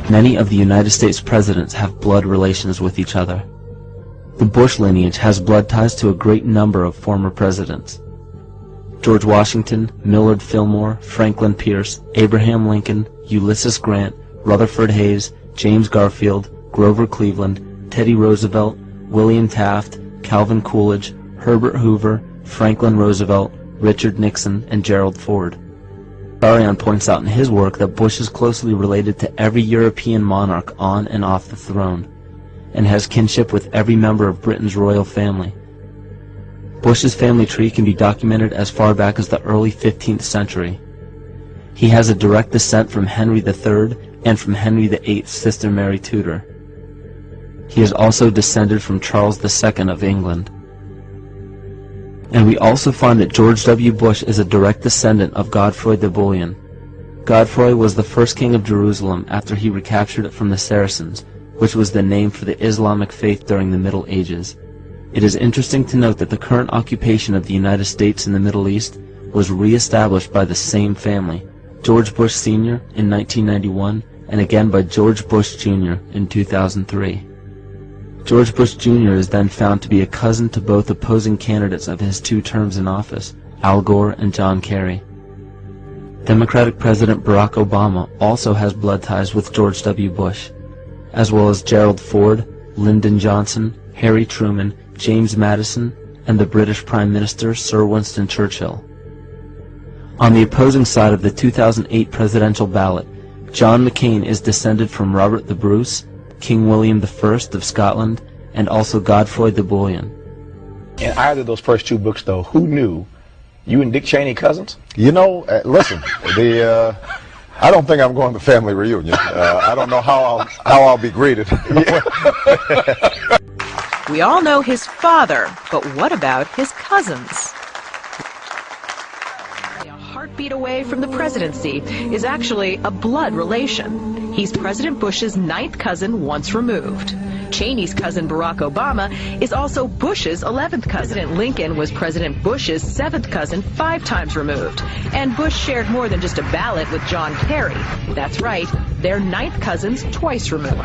Many of the United States presidents have blood relations with each other. The Bush lineage has blood ties to a great number of former presidents. George Washington, Millard Fillmore, Franklin Pierce, Abraham Lincoln, Ulysses Grant, Rutherford Hayes, James Garfield, Grover Cleveland, Teddy Roosevelt, William Taft, Calvin Coolidge, Herbert Hoover, Franklin Roosevelt, Richard Nixon, and Gerald Ford. Arion points out in his work that Bush is closely related to every European monarch on and off the throne, and has kinship with every member of Britain's royal family. Bush's family tree can be documented as far back as the early 15th century. He has a direct descent from Henry III and from Henry VIII's sister Mary Tudor. He is also descended from Charles II of England. And we also find that George W. Bush is a direct descendant of Godfrey de Bouillon. Godfrey was the first king of Jerusalem after he recaptured it from the Saracens, which was the name for the Islamic faith during the Middle Ages. It is interesting to note that the current occupation of the United States in the Middle East was re-established by the same family, George Bush Sr. in 1991, and again by George Bush Jr. in 2003. George Bush Jr. is then found to be a cousin to both opposing candidates of his 2 terms in office, Al Gore and John Kerry. Democratic President Barack Obama also has blood ties with George W. Bush, as well as Gerald Ford, Lyndon Johnson, Harry Truman, James Madison, and the British Prime Minister Sir Winston Churchill. On the opposing side of the 2008 presidential ballot, John McCain is descended from Robert the Bruce, King William I of Scotland, and also Godfrey de Bouillon. In either of those first 2 books, though, who knew you and Dick Cheney cousins? You know, listen, I don't think I'm going to family reunion. I don't know how I'll be greeted. We all know his father, but what about his cousins? A heartbeat away from the presidency is actually a blood relation. He's President Bush's 9th cousin once removed. Cheney's cousin Barack Obama is also Bush's 11th cousin. President Lincoln was President Bush's 7th cousin 5 times removed. And Bush shared more than just a ballot with John Kerry. That's right, they're 9th cousins twice removed.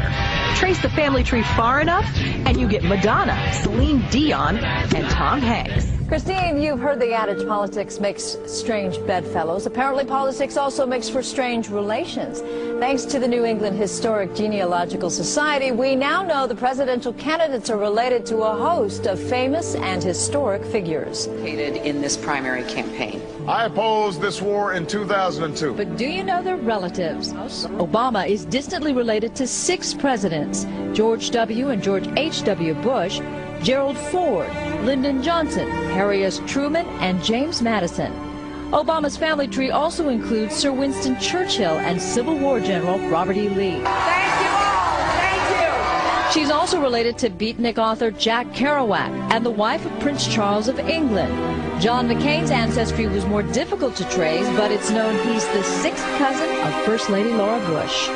Trace the family tree far enough, and you get Madonna, Celine Dion, and Tom Hanks. Christine, you've heard the adage politics makes strange bedfellows. Apparently politics also makes for strange relations. Thanks to the New England Historic Genealogical Society, we now know the presidential candidates are related to a host of famous and historic figures. In this primary campaign. I opposed this war in 2002. But do you know their relatives? Obama is distantly related to 6 presidents: George W. and George H.W. Bush, Gerald Ford, Lyndon Johnson, Harry S. Truman, and James Madison. Obama's family tree also includes Sir Winston Churchill and Civil War General Robert E. Lee. Thank you all. Thank you. She's also related to beatnik author Jack Kerouac and the wife of Prince Charles of England. John McCain's ancestry was more difficult to trace, but it's known he's the 6th cousin of First Lady Laura Bush.